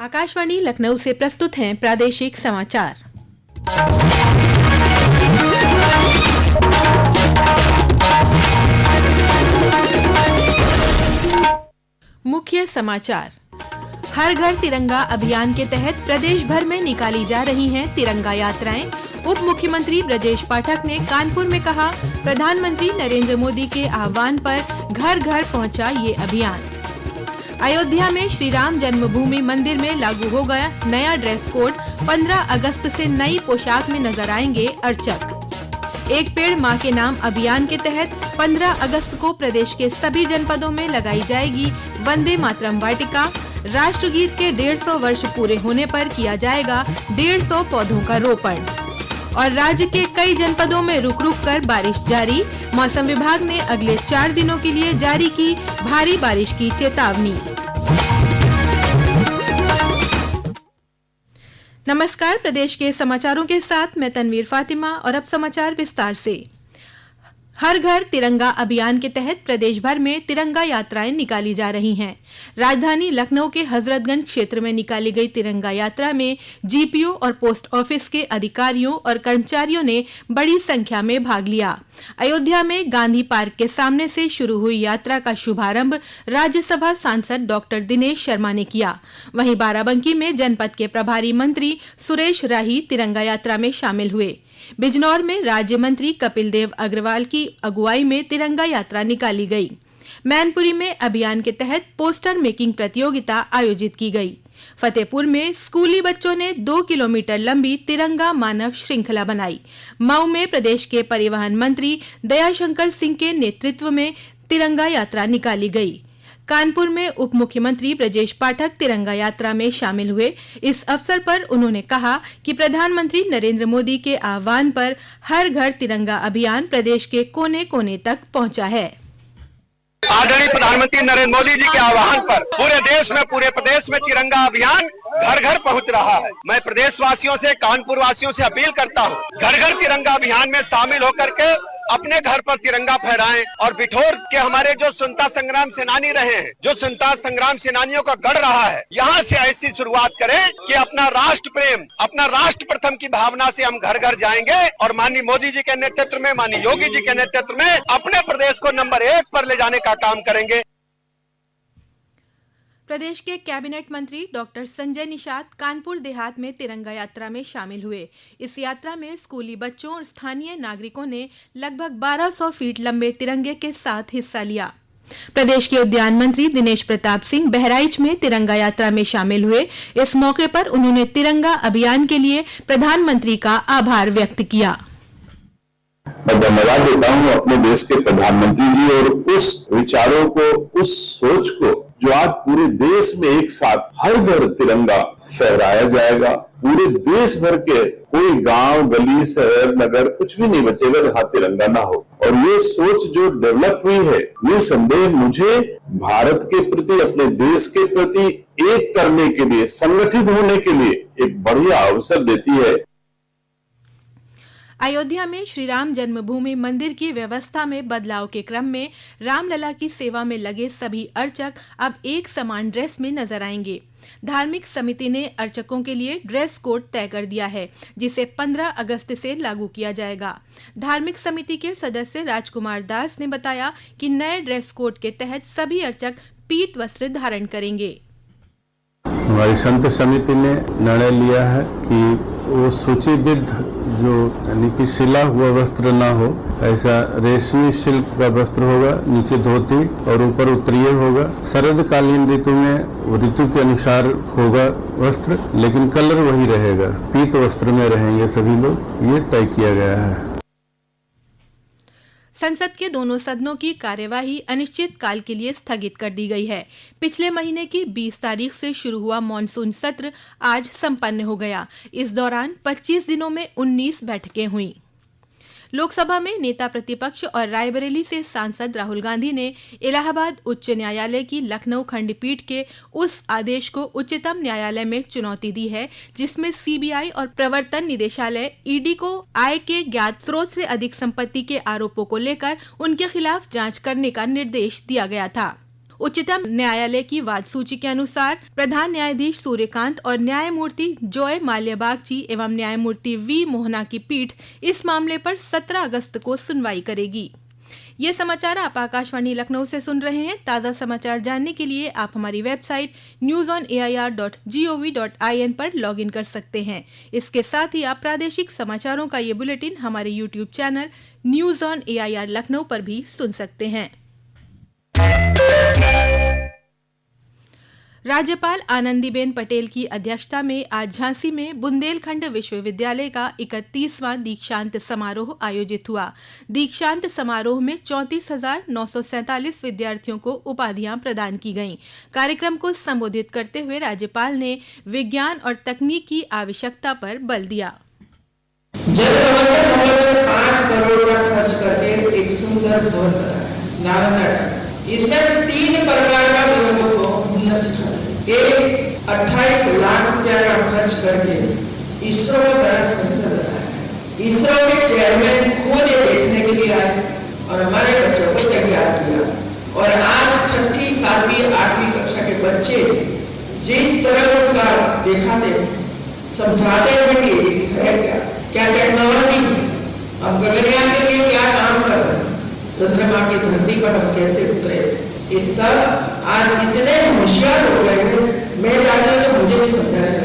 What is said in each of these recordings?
आकाशवाणी लखनऊ से प्रस्तुत हैं प्रादेशिक समाचार। मुख्य समाचार। हर घर तिरंगा अभियान के तहत प्रदेश भर में निकाली जा रही हैं तिरंगा यात्राएं। उप मुख्यमंत्री ब्रजेश पाठक ने कानपुर में कहा, प्रधानमंत्री नरेंद्र मोदी के आह्वान पर घर घर पहुंचा ये अभियान। अयोध्या में श्री राम जन्मभूमि मंदिर में लागू हो गया नया ड्रेस कोड। 15 अगस्त से नई पोशाक में नजर आएंगे अर्चक। एक पेड़ मां के नाम अभियान के तहत 15 अगस्त को प्रदेश के सभी जनपदों में लगाई जाएगी वंदे मातरम वाटिका। राष्ट्रगीत के 150 वर्ष पूरे होने पर किया जाएगा 150 पौधों का रोपण। और राज्य के कई जनपदों में रुक रुक कर बारिश जारी। मौसम विभाग ने अगले 4 दिनों के लिए जारी की भारी बारिश की चेतावनी। नमस्कार, प्रदेश के समाचारों के साथ मैं तनवीर फातिमा और अब समाचार विस्तार से। हर घर तिरंगा अभियान के तहत प्रदेश भर में तिरंगा यात्राएं निकाली जा रही हैं। राजधानी लखनऊ के हजरतगंज क्षेत्र में निकाली गई तिरंगा यात्रा में जीपीओ और पोस्ट ऑफिस के अधिकारियों और कर्मचारियों ने बड़ी संख्या में भाग लिया। अयोध्या में गांधी पार्क के सामने से शुरू हुई यात्रा का शुभारंभ राज्यसभा सांसद डॉक्टर दिनेश शर्मा ने किया। वहीं बाराबंकी में जनपद के प्रभारी मंत्री सुरेश राही तिरंगा यात्रा में शामिल हुए। बिजनौर में राज्य मंत्री कपिल देव अग्रवाल की अगुवाई में तिरंगा यात्रा निकाली गई। मैनपुरी में अभियान के तहत पोस्टर मेकिंग प्रतियोगिता आयोजित की गई। फतेहपुर में स्कूली बच्चों ने 2 किलोमीटर लंबी तिरंगा मानव श्रृंखला बनाई। मऊ में प्रदेश के परिवहन मंत्री दयाशंकर सिंह के नेतृत्व में तिरंगा यात्रा निकाली गई। कानपुर में उप मुख्यमंत्री ब्रजेश पाठक तिरंगा यात्रा में शामिल हुए। इस अवसर पर उन्होंने कहा कि प्रधानमंत्री नरेंद्र मोदी के आह्वान पर हर घर तिरंगा अभियान प्रदेश के कोने कोने तक पहुंचा है। आदरणीय प्रधानमंत्री नरेंद्र मोदी जी के आह्वान पर पूरे प्रदेश में तिरंगा अभियान घर घर पहुंच रहा है। मैं प्रदेश वासियों से, कानपुर वासियों से अपील करता हूं, घर घर तिरंगा अभियान में शामिल होकर के अपने घर पर तिरंगा फहराएं और बिठोर के हमारे जो स्वतंत्रता संग्राम सेनानी रहे हैं, जो स्वतंत्रता संग्राम सेनानियों का गढ़ रहा है, यहाँ से ऐसी शुरुआत करें कि अपना राष्ट्र प्रेम, अपना राष्ट्र प्रथम की भावना से हम घर घर जाएंगे और माननीय मोदी जी के नेतृत्व में, माननीय योगी जी के नेतृत्व में अपने प्रदेश को नंबर 1 पर ले जाने का काम करेंगे। प्रदेश के कैबिनेट मंत्री डॉक्टर संजय निषाद कानपुर देहात में तिरंगा यात्रा में शामिल हुए। इस यात्रा में स्कूली बच्चों और स्थानीय नागरिकों ने लगभग 1200 फीट लंबे तिरंगे के साथ हिस्सा लिया। प्रदेश के उद्यान मंत्री दिनेश प्रताप सिंह बहराइच में तिरंगा यात्रा में शामिल हुए। इस मौके पर उन्होंने तिरंगा अभियान के लिए प्रधानमंत्री का आभार व्यक्त किया। मैं धन्यवाद देता हूं अपने देश के प्रधानमंत्री जी और उस विचारों को, उस सोच को जो आज पूरे देश में एक साथ हर घर तिरंगा फहराया जाएगा। पूरे देश भर के कोई गांव, गली, शहर, नगर कुछ भी नहीं बचेगा जहां तिरंगा ना हो। और ये सोच जो डेवलप हुई है, ये संदेह मुझे भारत के प्रति, अपने देश के प्रति एक करने के लिए, संगठित होने के लिए एक बढ़िया अवसर देती है। अयोध्या में श्री राम जन्मभूमि मंदिर की व्यवस्था में बदलाव के क्रम में रामलला की सेवा में लगे सभी अर्चक अब एक समान ड्रेस में नजर आएंगे। धार्मिक समिति ने अर्चकों के लिए ड्रेस कोड तय कर दिया है, जिसे 15 अगस्त से लागू किया जाएगा। धार्मिक समिति के सदस्य राजकुमार दास ने बताया कि नए ड्रेस कोड के तहत सभी अर्चक पीत वस्त्र धारण करेंगे। हमारी संत समिति ने निर्णय लिया है कि वो सूचीबद्ध जो यानी कि सिला हुआ वस्त्र ना हो, ऐसा रेशमी सिल्क का वस्त्र होगा, नीचे धोती और ऊपर उत्तरीय होगा। शरदकालीन ऋतु में ऋतु के अनुसार होगा वस्त्र, लेकिन कलर वही रहेगा, पीत वस्त्र में रहेंगे सभी लोग, ये तय किया गया है। संसद के दोनों सदनों की कार्यवाही अनिश्चित काल के लिए स्थगित कर दी गई है। पिछले महीने की 20 तारीख से शुरू हुआ मॉनसून सत्र आज संपन्न हो गया। इस दौरान 25 दिनों में 19 बैठकें हुईं। लोकसभा में नेता प्रतिपक्ष और रायबरेली से सांसद राहुल गांधी ने इलाहाबाद उच्च न्यायालय की लखनऊ खंडपीठ के उस आदेश को उच्चतम न्यायालय में चुनौती दी है, जिसमें सीबीआई और प्रवर्तन निदेशालय ईडी को आय के ज्ञात स्रोत से अधिक संपत्ति के आरोपों को लेकर उनके खिलाफ जांच करने का निर्देश दिया गया था। उच्चतम न्यायालय की वाद सूची के अनुसार प्रधान न्यायाधीश सूर्यकांत और न्यायमूर्ति जॉय माल्यबागची एवं न्यायमूर्ति वी मोहना की पीठ इस मामले पर 17 अगस्त को सुनवाई करेगी। ये समाचार आप आकाशवाणी लखनऊ से सुन रहे हैं। ताज़ा समाचार जानने के लिए आप हमारी वेबसाइट newsonair.gov.in पर लॉगिन कर सकते हैं। इसके साथ ही आप प्रादेशिक समाचारों का ये बुलेटिन हमारे YouTube channel news on AIR Lucknow पर भी सुन सकते हैं। राज्यपाल आनंदीबेन पटेल की अध्यक्षता में आज झांसी में बुंदेलखंड विश्वविद्यालय का 31वां दीक्षांत समारोह आयोजित हुआ। दीक्षांत समारोह में 34,947 विद्यार्थियों को उपाधियां प्रदान की गईं। कार्यक्रम को संबोधित करते हुए राज्यपाल ने विज्ञान और तकनीक की आवश्यकता पर बल दिया। जल प्रबंधन हम लोग 5 करोड़ का खर्च करके एक सुंदर भवन बनाया नालंदा। इसमें 3 प्रकार का बच्चों को हुनर सिखाया। एक 28 लाख रुपया का खर्च करके इसरो का बड़ा सेंटर बनाया। इसरो के चेयरमैन खुद ये देखने के लिए आए और हमारे बच्चों को तैयार किया। और आज 6ठी, 7वीं, 8वीं कक्षा के बच्चे जिस तरह उसका दिखाते समझाते हैं कि है क्या टेक्नोलॉजी, हम गगनयान के लिए क्या काम कर रहे हैं, चंद्रमा की धरती पर हम कैसे उतरे, ये सब आज इतने होशियार हो गए हैं। मैं जानता हूँ तो मुझे भी समझाया।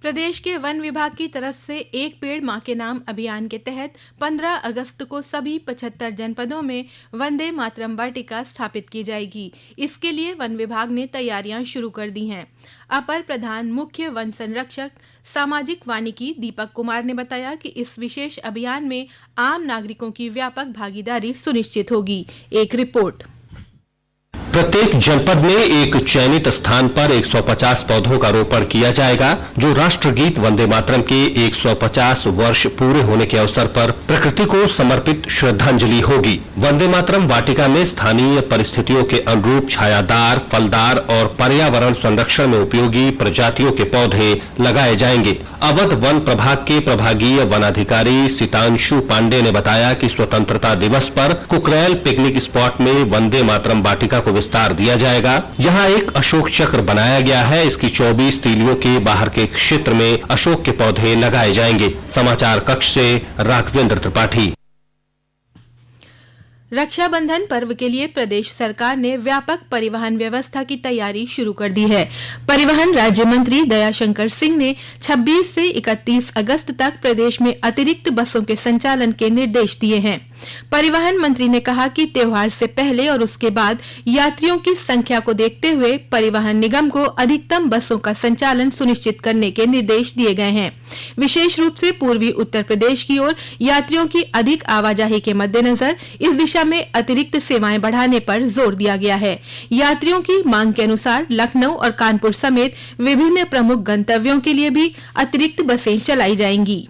प्रदेश के वन विभाग की तरफ से एक पेड़ मां के नाम अभियान के तहत 15 अगस्त को सभी 75 जनपदों में वंदे मातरम वाटिका स्थापित की जाएगी। इसके लिए वन विभाग ने तैयारियां शुरू कर दी हैं। अपर प्रधान मुख्य वन संरक्षक सामाजिक वानिकी दीपक कुमार ने बताया कि इस विशेष अभियान में आम नागरिकों की व्यापक भागीदारी सुनिश्चित होगी। एक रिपोर्ट। प्रत्येक जनपद में एक चयनित स्थान पर 150 पौधों का रोपण किया जाएगा, जो राष्ट्रगीत वंदे मातरम के 150 वर्ष पूरे होने के अवसर पर प्रकृति को समर्पित श्रद्धांजलि होगी। वंदे मातरम वाटिका में स्थानीय परिस्थितियों के अनुरूप छायादार, फलदार और पर्यावरण संरक्षण में उपयोगी प्रजातियों के पौधे लगाए जाएंगे। अवध वन प्रभाग के प्रभागीय वनाधिकारी सितांशु पांडे ने बताया कि स्वतंत्रता दिवस पर कुकरेल पिकनिक स्पॉट में वंदे मातरम वाटिका को विस्तार दिया जाएगा। यहाँ एक अशोक चक्र बनाया गया है। इसकी 24 तीलियों के बाहर के क्षेत्र में अशोक के पौधे लगाए जाएंगे। समाचार कक्ष से राघवेंद्र त्रिपाठी। रक्षाबंधन पर्व के लिए प्रदेश सरकार ने व्यापक परिवहन व्यवस्था की तैयारी शुरू कर दी है। परिवहन राज्य मंत्री दयाशंकर सिंह ने 26 से 31 अगस्त तक प्रदेश में अतिरिक्त बसों के संचालन के निर्देश दिए हैं। परिवहन मंत्री ने कहा कि त्योहार से पहले और उसके बाद यात्रियों की संख्या को देखते हुए परिवहन निगम को अधिकतम बसों का संचालन सुनिश्चित करने के निर्देश दिए गए हैं। विशेष रूप से पूर्वी उत्तर प्रदेश की ओर यात्रियों की अधिक आवाजाही के मद्देनजर इस दिशा में अतिरिक्त सेवाएं बढ़ाने पर जोर दिया गया है। यात्रियों की मांग के अनुसार लखनऊ और कानपुर समेत विभिन्न प्रमुख गंतव्यों के लिए भी अतिरिक्त बसें चलाई जाएंगी।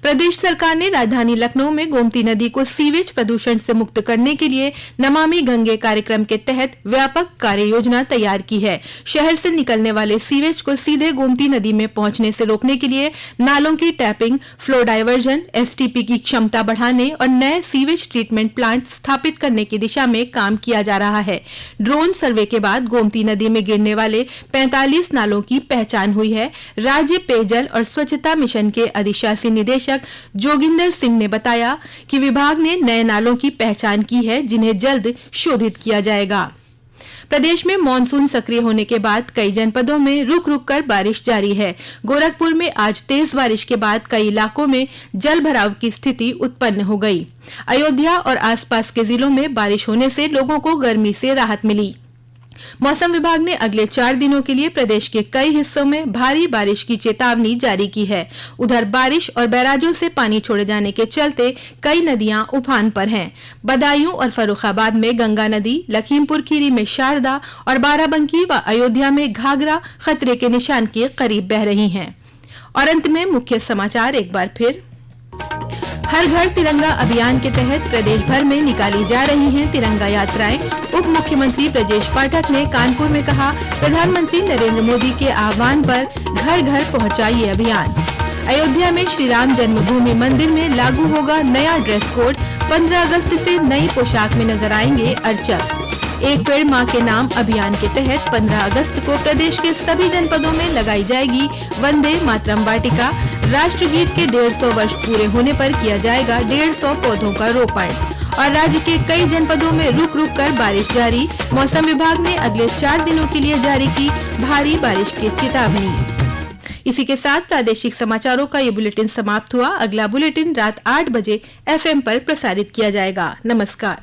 प्रदेश सरकार ने राजधानी लखनऊ में गोमती नदी को सीवेज प्रदूषण से मुक्त करने के लिए नमामि गंगे कार्यक्रम के तहत व्यापक कार्य योजना तैयार की है। शहर से निकलने वाले सीवेज को सीधे गोमती नदी में पहुंचने से रोकने के लिए नालों की टैपिंग, फ्लो डायवर्जन, एसटीपी की क्षमता बढ़ाने और नए सीवेज ट्रीटमेंट प्लांट स्थापित करने की दिशा में काम किया जा रहा है। ड्रोन सर्वे के बाद गोमती नदी में गिरने वाले 45 नालों की पहचान हुई है। राज्य पेयजल और स्वच्छता मिशन के अधिशासी निदेशक जोगिंदर सिंह ने बताया कि विभाग ने नए नालों की पहचान की है, जिन्हें जल्द शोधित किया जाएगा। प्रदेश में मानसून सक्रिय होने के बाद कई जनपदों में रुक रुक कर बारिश जारी है। गोरखपुर में आज तेज बारिश के बाद कई इलाकों में जल भराव की स्थिति उत्पन्न हो गई। अयोध्या और आसपास के जिलों में बारिश होने से लोगों को गर्मी से राहत मिली। मौसम विभाग ने अगले 4 दिनों के लिए प्रदेश के कई हिस्सों में भारी बारिश की चेतावनी जारी की है। उधर बारिश और बैराजों से पानी छोड़े जाने के चलते कई नदियां उफान पर हैं। बदायूं और फर्रुखाबाद में गंगा नदी, लखीमपुर खीरी में शारदा और बाराबंकी व अयोध्या में घाघरा खतरे के निशान के करीब बह रही हैं। और अंत में मुख्य समाचार एक बार फिर। हर घर तिरंगा अभियान के तहत प्रदेश भर में निकाली जा रही हैं तिरंगा यात्राएं। उप मुख्यमंत्री ब्रजेश पाठक ने कानपुर में कहा, प्रधानमंत्री नरेंद्र मोदी के आह्वान पर घर घर पहुंचा ये अभियान। अयोध्या में श्री राम जन्मभूमि मंदिर में लागू होगा नया ड्रेस कोड, 15 अगस्त से नई पोशाक में नजर आएंगे अर्चक। एक पेड़ मां के नाम अभियान के तहत 15 अगस्त को प्रदेश के सभी जनपदों में लगाई जाएगी वंदे मातरम वाटिका। राष्ट्रगीत के 150 वर्ष पूरे होने पर किया जाएगा 150 पौधों का रोपण। और राज्य के कई जनपदों में रुक रुक कर बारिश जारी। मौसम विभाग ने अगले 4 दिनों के लिए जारी की भारी बारिश की चेतावनी। इसी के साथ प्रादेशिक समाचारों का ये बुलेटिन समाप्त हुआ। अगला बुलेटिन रात 8 बजे FM पर प्रसारित किया जाएगा। नमस्कार।